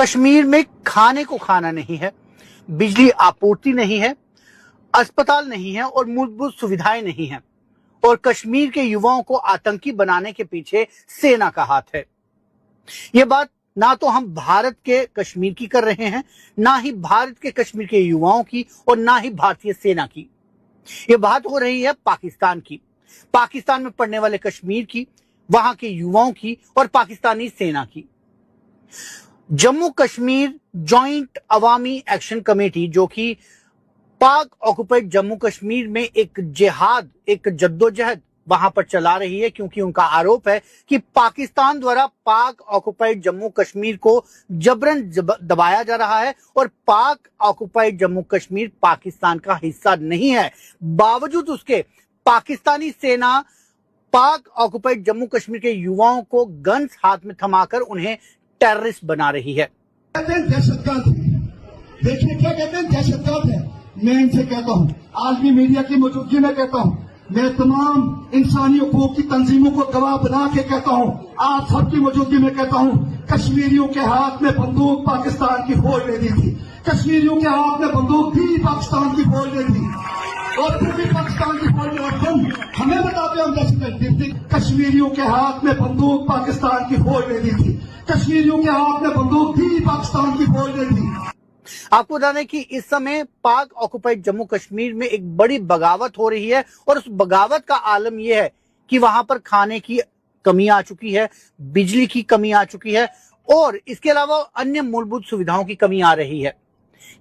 कश्मीर में खाने को खाना नहीं है, बिजली आपूर्ति नहीं है, अस्पताल नहीं है और मूलभूत सुविधाएं नहीं है। और कश्मीर के युवाओं को आतंकी बनाने के पीछे सेना का हाथ है। यह बात ना तो हम भारत के कश्मीर की कर रहे हैं, ना ही भारत के कश्मीर के युवाओं की और ना ही भारतीय सेना की। यह बात हो रही है पाकिस्तान की, पाकिस्तान में पड़ने वाले कश्मीर की, वहां के युवाओं की और पाकिस्तानी सेना की। जम्मू कश्मीर जॉइंट अवामी एक्शन कमेटी, जो कि पाक ऑक्युपाइड जम्मू कश्मीर में एक जिहाद, एक जद्दोजहद वहां पर चला रही है, क्योंकि उनका आरोप है कि पाकिस्तान द्वारा पाक ऑक्युपाइड जम्मू कश्मीर को जबरन दबाया जा रहा है और पाक ऑक्युपाइड जम्मू कश्मीर पाकिस्तान का हिस्सा नहीं है। बावजूद उसके पाकिस्तानी सेना पाक ऑक्युपाइड जम्मू कश्मीर के युवाओं को गन्स हाथ में थमाकर उन्हें टेररिस्ट बना रही है। देखिए क्या कहते हैं, दहशतगर्द है। मैं इनसे कहता हूँ, आज भी मीडिया की मौजूदगी में कहता हूँ, मैं तमाम इंसानी हकूक की तंजीमों को गवाह बना के कहता हूँ, आप सबकी मौजूदगी में कहता हूँ, कश्मीरियों के हाथ में बंदूक पाकिस्तान की फौज ने दी थी। कश्मीरियों के हाथ में बंदूक थी पाकिस्तान की फौज ने दी, और फिर भी पाकिस्तान की फौज ने हमें बताते हम दहशतगर्द। कश्मीरियों के हाथ में बंदूक पाकिस्तान की फौज ने दी थी। कश्मीरियों के हाथ में बंदूक थी पाकिस्तान की फौज ने दी। आपको बता दें कि इस समय पाक ऑक्युपाइड जम्मू कश्मीर में एक बड़ी बगावत हो रही है और उस बगावत का आलम यह है कि वहां पर खाने की कमी आ चुकी है, बिजली की कमी आ चुकी है और इसके अलावा अन्य मूलभूत सुविधाओं की कमी आ रही है।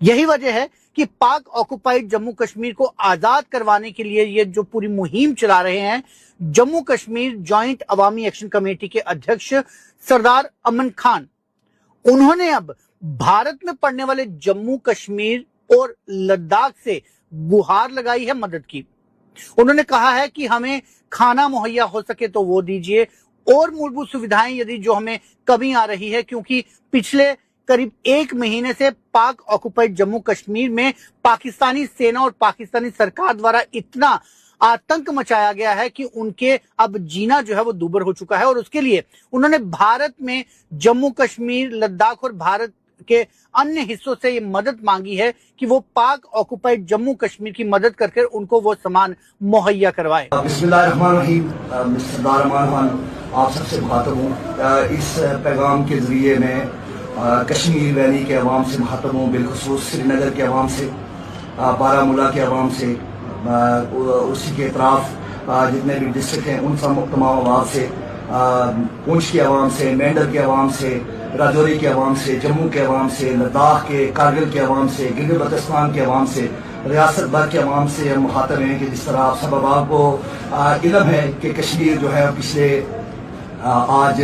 यही वजह है कि पाक ऑक्युपाइड जम्मू कश्मीर को आजाद करवाने के लिए ये जो पूरी मुहिम चला रहे हैं जम्मू कश्मीर जॉइंट अवामी एक्शन कमेटी के अध्यक्ष सरदार अमन खान, उन्होंने अब भारत में पड़ने वाले जम्मू कश्मीर और लद्दाख से गुहार लगाई है मदद की। उन्होंने कहा है कि हमें खाना मुहैया हो सके तो वो दीजिए और मूलभूत सुविधाएं यदि जो हमें कमी आ रही है, क्योंकि पिछले करीब 1 महीने से पाक ऑक्युपाइड जम्मू कश्मीर में पाकिस्तानी सेना और पाकिस्तानी सरकार द्वारा इतना आतंक मचाया गया है कि उनके अब जीना जो है वो दूभर हो चुका है। और उसके लिए उन्होंने भारत में जम्मू कश्मीर, लद्दाख और भारत के अन्य हिस्सों से ये मदद मांगी है कि वो पाक ऑक्युपाइड जम्मू कश्मीर की मदद करके उनको वो सामान मुहैया करवाए। बिस्मिल्लाहिर्रहमानिर्रहीम, सरदार अमान खान आप सबसे मुखातब हूँ। इस पैगाम के जरिए मैं कश्मीर वैली के अवाम से मुखातब हूँ, बिलखुसूस श्रीनगर के अवाम से, बारामूला के अवाम से, उसी के अतराफ जितने भी डिस्ट्रिक्ट हैं उन तमाम अवाम से, पूंछ के अवाम से, मेंढर के अवाम से, राजौरी के अवाम से, जम्मू के अवाम से, लद्दाख के, कारगिल के अवाम से, गिलगित बल्तिस्तान के अवाम से, रियासत भर के अवाम से हम मुखातब हैं कि जिस तरह आप सब अवाम को इल्म है कि कश्मीर जो है पिछले आज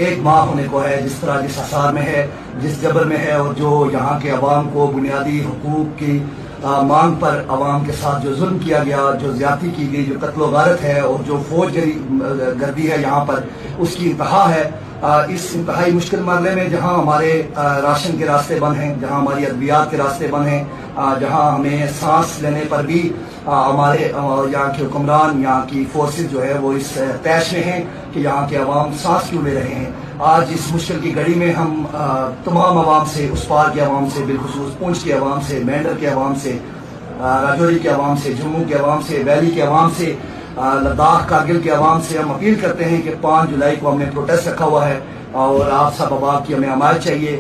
1 माह होने को है, जिस तरह जिस आसार में है, जिस जबर में है और जो यहाँ के अवाम को बुनियादी हुकूक की मांग पर अवाम के साथ जो जुल्म किया गया, जो ज्यादती की गई, जो कत्लो गारत है और जो फौज गर्दी है यहाँ पर, उसकी इंतहा है। इस इंतहाई मुश्किल मरहले में जहाँ हमारे राशन के रास्ते बंद हैं, जहाँ हमारी अद्वियात के रास्ते बंद हैं, जहाँ हमें सांस लेने पर भी हमारे यहाँ के हुक्मरान, यहाँ की फोर्सेज जो है वो इस तैश में हैं कि यहाँ के अवाम सांस क्यों ले रहे हैं। आज इस मुश्किल की घड़ी में हम तमाम अवाम से, उस पार के अवाम से, बिलखुसूस पूंछ के अवाम से, मेंढर के अवाम से, राजौरी के अवाम से, जम्मू के अवाम से, वैली के अवाम से, लद्दाख कारगिल के अवाम से हम अपील करते हैं कि 5 जुलाई को हमने प्रोटेस्ट रखा हुआ है और आप सब अवाम की हमें हमायत चाहिए।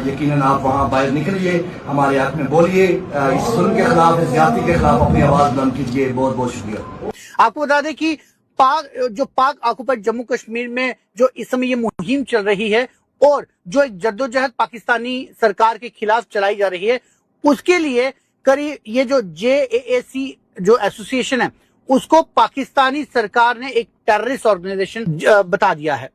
यकीनन आप वहाँ बाहर निकलिए, हमारे हक में बोलिए, इस जुल्म के खिलाफ, इस ज्यादती के खिलाफ अपनी आवाज बुलंद कीजिए। बहुत बहुत शुक्रिया। आपको बता दें कि पाक ऑक्युपाइड जम्मू कश्मीर में जो इस समय ये मुहिम चल रही है और जो एक जद्दोजहद पाकिस्तानी सरकार के खिलाफ चलाई जा रही है, उसके लिए करीब ये जो JAAC जो एसोसिएशन है उसको पाकिस्तानी सरकार ने एक टेररिस्ट ऑर्गेनाइजेशन बता दिया है।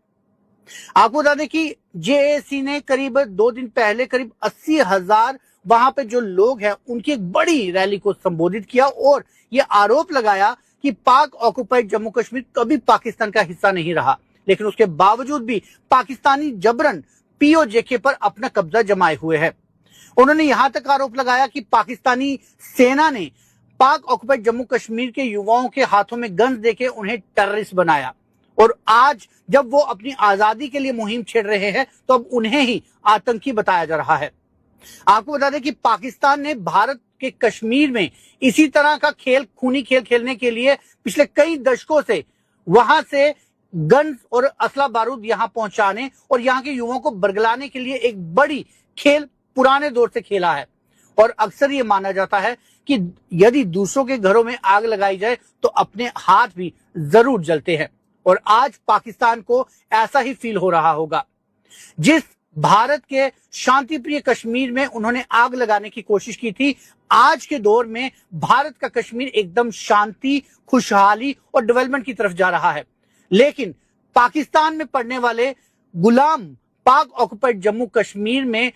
आपको बता दें कि JAAC ने करीब 2 दिन पहले करीब 80,000 वहां पे जो लोग हैं उनकी एक बड़ी रैली को संबोधित किया और ये आरोप लगाया कि पाक ऑक्युपाइड जम्मू कश्मीर कभी पाकिस्तान का हिस्सा नहीं रहा, लेकिन उसके बावजूद भी पाकिस्तानी जबरन POJK पर अपना कब्जा जमाए हुए है। उन्होंने यहां तक आरोप लगाया कि पाकिस्तानी सेना ने पाक ऑक्युपाइड जम्मू कश्मीर के युवाओं के हाथों में गन्स देके उन्हें टेररिस्ट बनाया और आज जब वो अपनी आजादी के लिए मुहिम छेड़ रहे हैं तो अब उन्हें ही आतंकी बताया जा रहा है। आपको बता दें कि पाकिस्तान ने भारत के कश्मीर में इसी तरह का खूनी खेल खेलने के लिए पिछले कई दशकों से वहां से गन्स और असला बारूद यहां पहुंचाने और यहां के युवाओं को बरगलाने के लिए एक बड़ी खेल पुराने दौर से खेला है। और अक्सर ये माना जाता है कि यदि दूसरों के घरों में आग लगाई जाए तो अपने हाथ भी जरूर जलते हैं। और आज पाकिस्तान को ऐसा ही फील हो रहा होगा। जिस भारत के शांतिप्रिय कश्मीर में उन्होंने आग लगाने की कोशिश की थी, आज के दौर में भारत का कश्मीर एकदम शांति, खुशहाली और डेवलपमेंट की तरफ जा रहा है। लेकिन पाकिस्तान में पड़ने वाले गुलाम पाक ऑक्युपाइड जम्मू कश्मीर में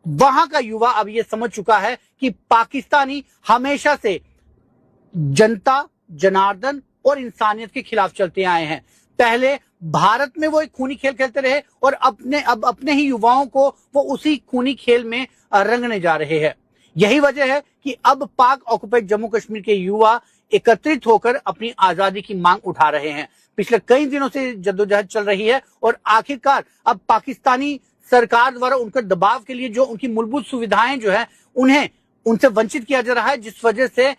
वहां का युवा अब यह समझ चुका है कि पाकिस्तानी हमेशा से जनता, जनार्दन और इंसानियत के खिलाफ चलते आए हैं। पहले भारत में वो एक खूनी खेल खेलते रहे और अब अपने ही युवाओं को वो उसी खूनी खेल में रंगने जा रहे हैं। यही वजह है कि अब पाक ऑक्युपाइड जम्मू कश्मीर के युवा एकत्रित होकर अपनी आजादी की मांग उठा रहे हैं। पिछले कई दिनों से जद्दोजहद चल रही है और आखिरकार अब पाकिस्तानी सरकार द्वारा उनके दबाव के लिए जो उनकी मूलभूत सुविधाएं जो है उन्हें उनसे वंचित किया जा रहा है, जिस वजह से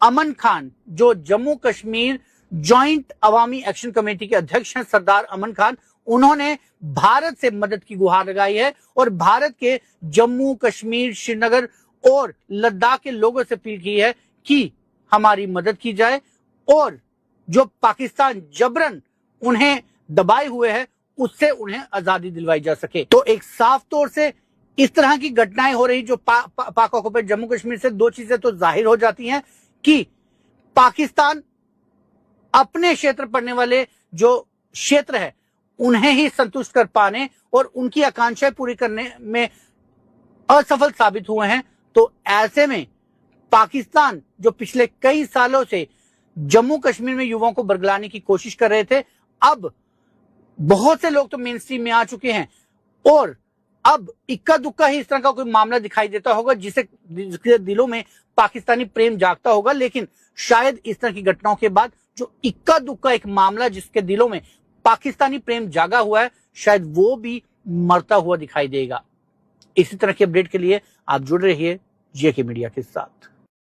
अमन खान जो जम्मू कश्मीर जॉइंट अवामी एक्शन कमेटी के अध्यक्ष हैं, सरदार अमन खान, उन्होंने भारत से मदद की गुहार लगाई है और भारत के जम्मू कश्मीर, श्रीनगर और लद्दाख के लोगों से अपील की है कि हमारी मदद की जाए और जो पाकिस्तान जबरन उन्हें दबाए हुए है उससे उन्हें आजादी दिलवाई जा सके। तो एक साफ तौर से इस तरह की घटनाएं हो रही जो पाक ऑक्युपाइड जम्मू कश्मीर से दो चीजें तो जाहिर हो जाती हैं कि पाकिस्तान अपने क्षेत्र पड़ने वाले जो क्षेत्र है उन्हें ही संतुष्ट कर पाने और उनकी आकांक्षाएं पूरी करने में असफल साबित हुए हैं। तो ऐसे में पाकिस्तान जो पिछले कई सालों से जम्मू कश्मीर में युवाओं को बरगलाने की कोशिश कर रहे थे, अब बहुत से लोग तो मेन स्ट्रीम में आ चुके हैं और अब इक्का दुक्का ही इस तरह का कोई मामला दिखाई देता होगा जिसके दिलों में पाकिस्तानी प्रेम जागता होगा। लेकिन शायद इस तरह की घटनाओं के बाद जो इक्का दुक्का एक मामला जिसके दिलों में पाकिस्तानी प्रेम जागा हुआ है, शायद वो भी मरता हुआ दिखाई देगा। इसी तरह के अपडेट के लिए आप जुड़ रहिए जेके मीडिया के साथ।